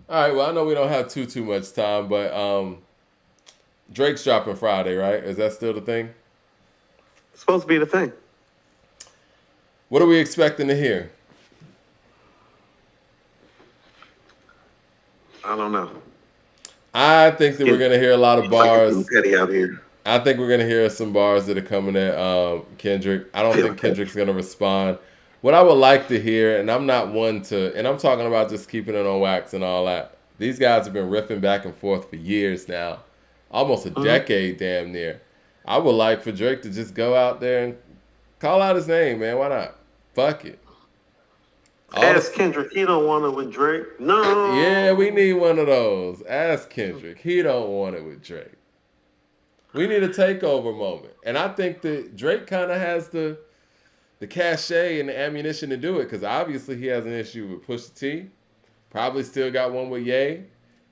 All right. Well, I know we don't have too much time, but Drake's dropping Friday, right? Is that still the thing? It's supposed to be the thing. What are we expecting to hear? I don't know. I think It's that we're getting, gonna hear a lot of seems like it's getting bars. petty out here. I think we're gonna hear some bars that are coming at Kendrick. I don't Feel think petty. Kendrick's gonna respond. What I would like to hear, and I'm not one to, and I'm talking about just keeping it on wax and all that. These guys have been riffing back and forth for years now, almost a Mm-hmm. decade, damn near. I would like for Drake to just go out there and call out his name, man. Why not? Fuck it. All Ask the Kendrick. He don't want it with Drake. yeah, we No. need one of those. Ask Kendrick. He don't want it with Drake. We need a takeover moment, and I think that Drake kind of has the cachet and the ammunition to do it because obviously he has an issue with Pusha T. Probably still got one with Ye,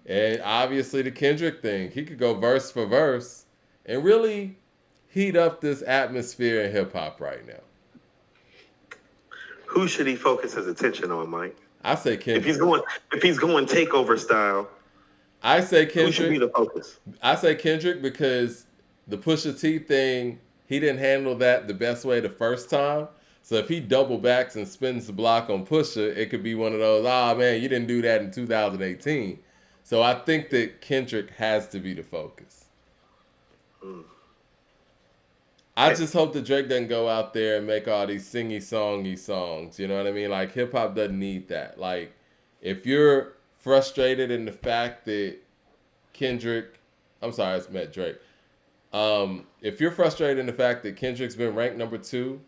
and obviously the Kendrick thing. He could go verse for verse and really heat up this atmosphere in hip hop right now. Who should he focus his attention on, Mike? I say If he's Kendrick. going, if he's going takeover style, I say who should be Kendrick. the focus? I say Kendrick because the Pusha T thing, he didn't handle that the best way the first time. So if he double backs and spins the block on Pusha, it could be one of those, ah man, you didn't do that in 2018. So I think that Kendrick has to be the focus. Hmm. I just hope that Drake doesn't go out there and make all these singy songy songs. You know what I mean? Like hip hop doesn't need that. Like if you're frustrated in the fact that Kendrick, I'm sorry, it's met Drake. If you're frustrated in the fact that Kendrick's been ranked number two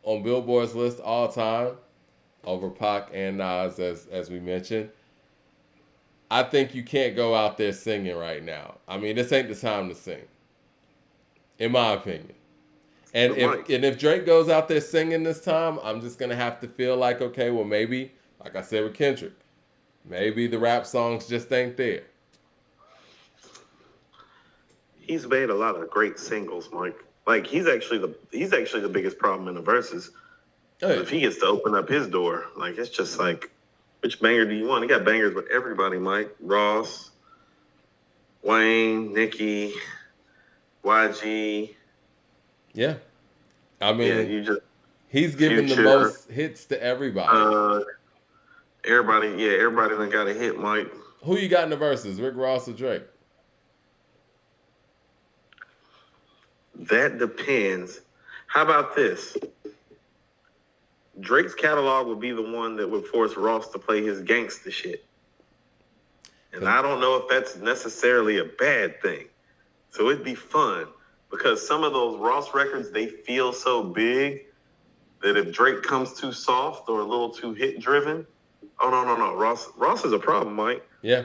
on Billboard's list all time over Pac and Nas, as we mentioned, I think you can't go out there singing right now. I mean, this ain't the time to sing, in my opinion. And But Mike, if Drake goes out there singing this time, I'm just gonna have to feel like okay, well maybe, like I said with Kendrick, maybe the rap songs just ain't there. he's made a lot of great singles, Mike. Like he's actually the biggest problem in the verses. Oh But yeah, if he gets to open up his door, like it's just like, which banger do you want? He got bangers with everybody, Mike. Ross, Wayne, Nicki, YG. yeah. I Yeah, mean, you just he's given the Future. most hits to everybody. Uh, everybody. Yeah, everybody done got a hit, Mike. Who you got in the verses? Rick Ross or Drake? That depends. How about this? Drake's catalog would be the one that would force Ross to play his gangster shit. And I don't know if that's necessarily a bad thing. So it'd be fun because some of those Ross records, they feel so big that if Drake comes too soft or a little too hit driven, oh no. Ross is a problem, Mike. Yeah.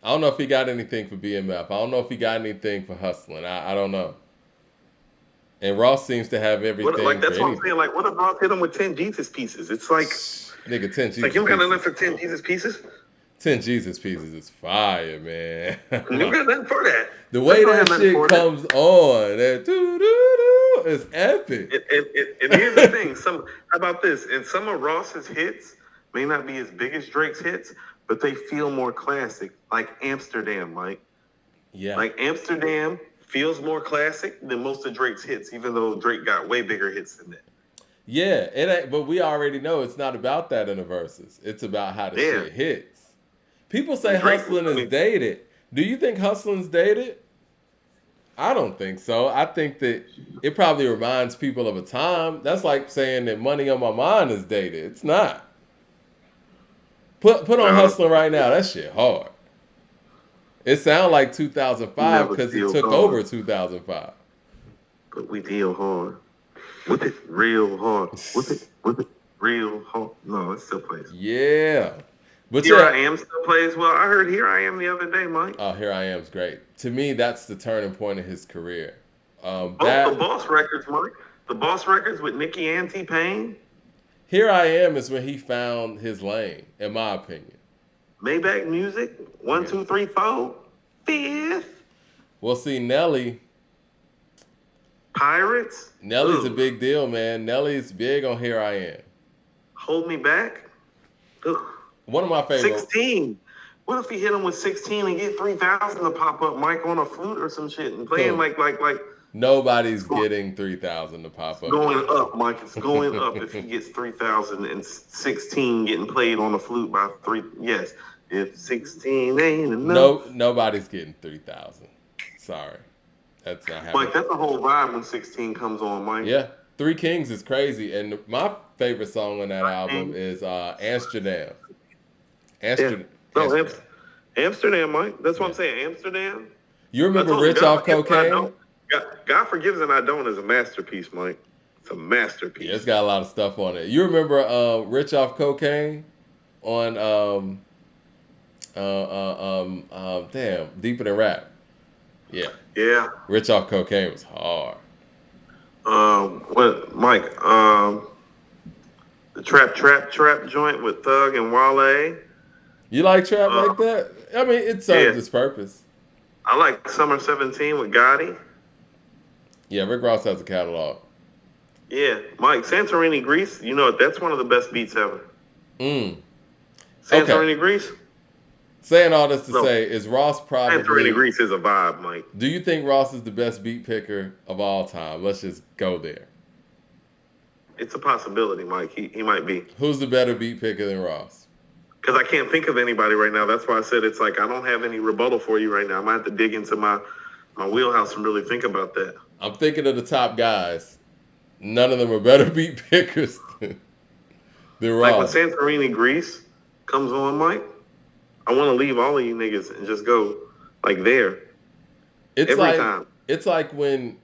I don't know if he got anything for BMF. I don't know if he got anything for hustling. I don't know. And Ross seems to have What like everything for that's what I'm anything. saying. Like, what if Ross hit him with 10 Jesus pieces? It's like Nigga, 10 you Jesus don't got nothing pieces. for 10 Jesus pieces. 10 Jesus pieces is fire, man. You don't got nothing for that. The Drake way don't that have nothing shit for that. comes on, that doo doo doo is epic. And here's the thing. How about this? And some of Ross's hits may not be as big as Drake's hits, but they feel more classic. Like Amsterdam, Mike. Yeah. Like Amsterdam feels more classic than most of Drake's hits, even though Drake got way bigger hits than that. Yeah, it ain't, but we already know it's not about that in the verses. It's about how the Yeah. shit hits. People say And Drake, hustling I is mean, dated. Do you think hustling's dated? I don't think so. I think that it probably reminds people of a time. That's like saying that money on my mind is dated. It's not. Put on no, hustling right now. That shit hard. It sounds like we 2005 never because it deal took over hard, 2005. but we deal hard. Whip it real hard. Whip it real hard. No, it still plays. Yeah. But Here yeah, I Am still plays well. I heard Here I Am the other day, Mike. oh, Here I Am's great. To me, that's the turning point of his career. Both the That Boss records, Mike. The Boss records with Nicki and T-Pain. Here I Am is when he found his lane, in my opinion. Maybach Music. One, Yeah. two, three, four. Fifth. Well, see, Pirates. Nelly's a Ugh. big deal, man. Nelly's big on Here I Am. Hold Me Back. Ugh. One of my favorite. 16. What if he hit him with 16 and get 3,000 to pop up, Mike, on a flute or some shit and playing Cool. like Nobody's getting 3,000 to pop up. going up, Mike. It's going up if he gets 3,016 getting played on the flute by three. Yes, if 16 ain't enough. No, nobody's getting 3,000. Sorry, that's not happening. Mike, that's a whole vibe when 16 comes on, Mike. Yeah, Three Kings is crazy, and my favorite song on that album is Amsterdam. Amsterdam. Yeah. No, Amsterdam, Mike. That's what I'm saying. Amsterdam. You remember Rich Off Cocaine? God Forgives and I Don't is a masterpiece, Mike. It's a masterpiece. Yeah, it's got a lot of stuff on it. You remember Rich Off Cocaine on damn, Deeper Than Rap? Yeah. Yeah. Rich Off Cocaine was hard. What, Mike? The Trap joint with Thug and Wale. You like trap like that? I mean, it served its purpose. I like Summer 17 with Gotti. Yeah, Rick Ross has a catalog. Yeah, Mike, Santorini, Greece, you know, that's one of the best beats ever. Santorini, Okay. Greece? Saying all this to say, is Ross probably... Santorini, Greece is a vibe, Mike. Do you think Ross is the best beat picker of all time? Let's just go there. It's a possibility, Mike. He might be. Who's the better beat picker than Ross? Because I can't think of anybody right now. That's why I said it's like I don't have any rebuttal for you right now. I might have to dig into my wheelhouse and really think about that. I'm thinking of the top guys. None of them are better beat pickers than Ross. Like when Santorini, Greece comes on, Mike, I want to leave all of you niggas and just go like there. It's every like, time. It's like when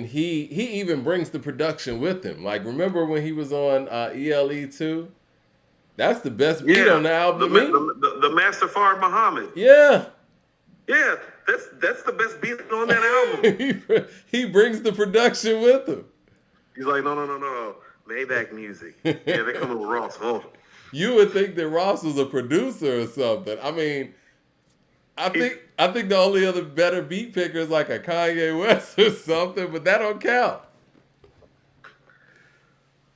he even brings the production with him. Like, remember when he was on ELE 2? That's the best beat on the album. The Master Fard Muhammad. Yeah. Yeah, that's the best beat on that album. He brings the production with him. He's like, no. Maybach music. Yeah, they come with Ross. Oh. You would think that Ross was a producer or something. I mean, I think the only other better beat picker is like a Kanye West or something, but that don't count.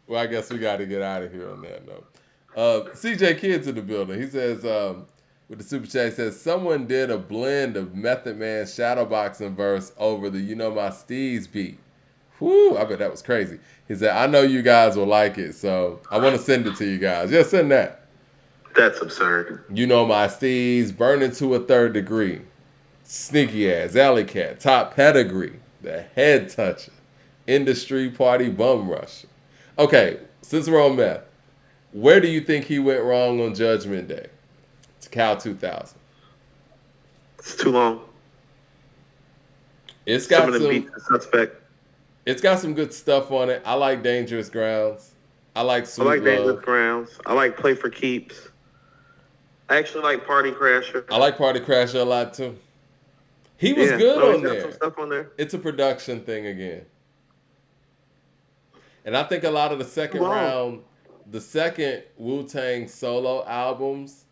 Well, I guess we got to get out of here on that note. CJ Kidd's in the building. He says, with the super chat, he says, someone did a blend of Method Man's shadowboxing verse over the You Know My Steez beat. Whoo, I bet that was crazy. He said, I know you guys will like it, so I want to send it to you guys. Yeah, send that. That's absurd. You Know My Steez, Burning to a Third Degree, Sneaky Ass, Alley Cat, Top Pedigree, The Head Toucher, Industry Party Bum Rusher. Okay, since we're on meth, where do you think he went wrong on Judgment Day? It's Cal 2000. It's too long. It's got some of the beats are suspect. It's got some good stuff on it. I like Dangerous Grounds. I like Sweet Love. Dangerous Grounds. I like Play for Keeps. I actually like Party Crasher. I like Party Crasher a lot too. He was good on there. Some stuff on there. It's a production thing again. And I think a lot of the second round, the second Wu-Tang solo albums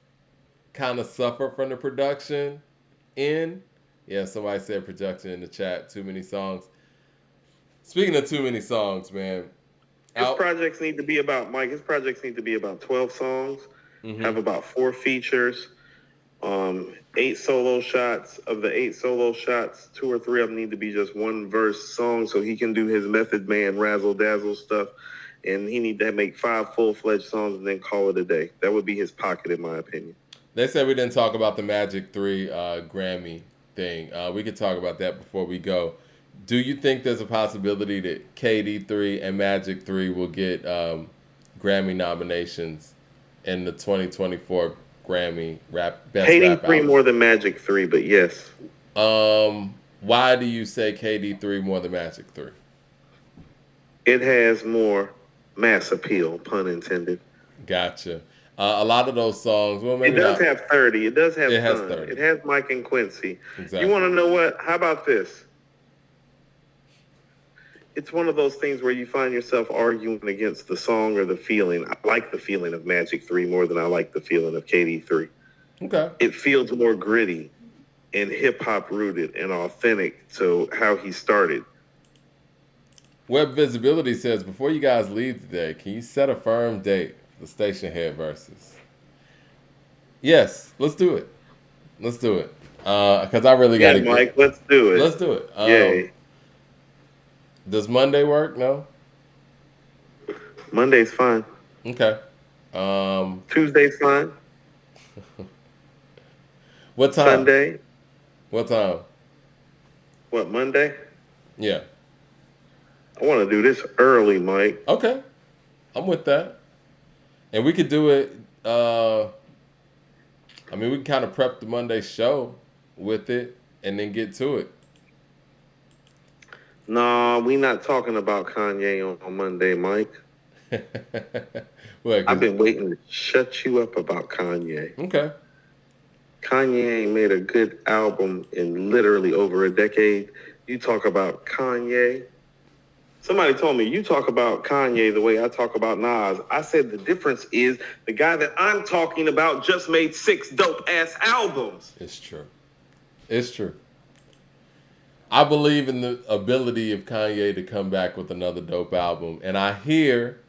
kind of suffer from the production in. Yeah, somebody said production in the chat. Too many songs. Speaking of too many songs, man. His projects need to be about 12 songs, have about 4 features, 8 solo shots. Of the 8 solo shots, 2 or 3 of them need to be just one verse song so he can do his Method Man razzle dazzle stuff. And he need to make 5 full-fledged songs and then call it a day. That would be his pocket, in my opinion. They said we didn't talk about the Magic 3 Grammy thing. We could talk about that before we go. Do you think there's a possibility that KD3 and Magic 3 will get Grammy nominations in the 2024 Grammy Best KD3 Rap album? more than Magic 3, but yes. Why do you say KD3 more than Magic 3? It has more mass appeal, pun intended. Gotcha. A lot of those songs, well, maybe it does not. have 30. It does have it has Sun. 30. It has Mike and Quincy. Exactly. You want to know what? How about this? It's one of those things where you find yourself arguing against the song or the feeling. I like the feeling of Magic 3 more than I like the feeling of KD3. Okay. It feels more gritty and hip-hop rooted and authentic to how he started. Web Visibility says, before you guys leave today, can you set a firm date for the Station Head versus? Yes, let's do it. Let's do it. Because I really got to Mike, get. let's do it. Let's do it. Yay. Does Monday work? No. Monday's fine. Okay. Tuesday's fine. What time? Sunday. What time? What, Monday? Yeah. I want to do this early, Mike. Okay. I'm with that. And we could do it. I mean, we can kind of prep the Monday show with it and then get to it. No, we not talking about Kanye on Monday, Mike. What, I've been waiting to shut you up about Kanye. Okay. Kanye ain't made a good album in literally over a decade. You talk about Kanye. Somebody told me, you talk about Kanye the way I talk about Nas. I said the difference is the guy that I'm talking about just made 6 dope-ass albums. It's true. It's true. I believe in the ability of Kanye to come back with another dope album. And I hear,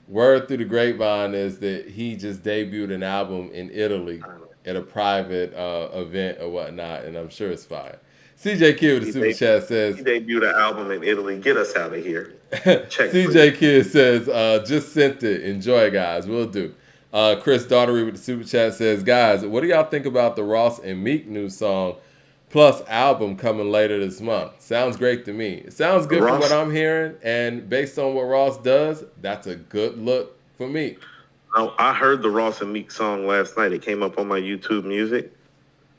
word through the grapevine is that he just debuted an album in Italy at a private event or whatnot. And I'm sure it's fire. CJ Kidd with the super chat says, he debuted an album in Italy. Get us out of here. Check CJ Kidd says, just sent it. Enjoy, guys. We'll do. Chris Daughtery with the super chat says, guys, what do y'all think about the Ross and Meek new song plus album coming later this month? Sounds great to me. It sounds good from what I'm hearing. And based on what Ross does, that's a good look for Meek. Oh, I heard the Ross and Meek song last night. It came up on my YouTube Music.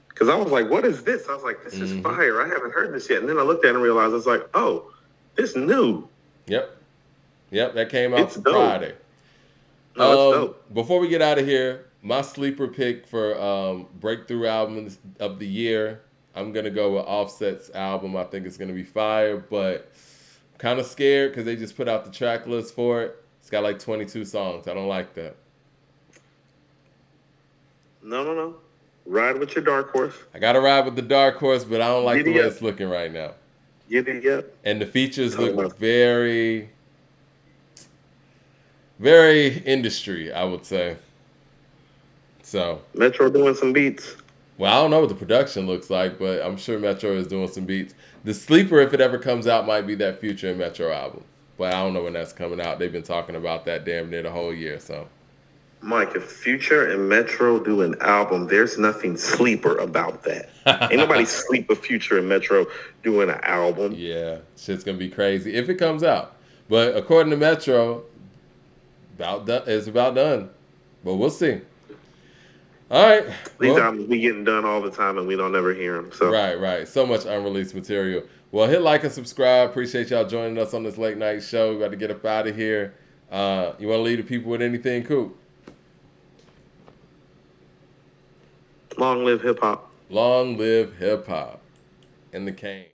Because I was like, what is this? I was like, this is fire. I haven't heard this yet. And then I looked at it and realized, I was like, oh, this new. Yep, that came out Friday. No, it's dope. Before we get out of here, my sleeper pick for breakthrough album of the year, I'm going to go with Offset's album. I think it's going to be fire, but I'm kind of scared because they just put out the track list for it. It's got like 22 songs. I don't like that. No. Ride with your dark horse. I got to ride with the dark horse, but I don't like the way it's looking right now. And the features look very, very industry, I would say. So Metro doing some beats. Well, I don't know what the production looks like, but I'm sure Metro is doing some beats. The sleeper, if it ever comes out, might be that Future and Metro album. But I don't know when that's coming out. They've been talking about that damn near the whole year, so. Mike, if Future and Metro do an album, there's nothing sleeper about that. Ain't nobody sleep with Future and Metro doing an album. Yeah, shit's going to be crazy if it comes out. But according to Metro, it's about done. But we'll see. All right. These albums be getting done all the time and we don't ever hear them. So. Right. So much unreleased material. Well, hit like and subscribe. Appreciate y'all joining us on this late night show. We got to get up out of here. You want to leave the people with anything cool? Long live hip hop. Long live hip hop. And the cane.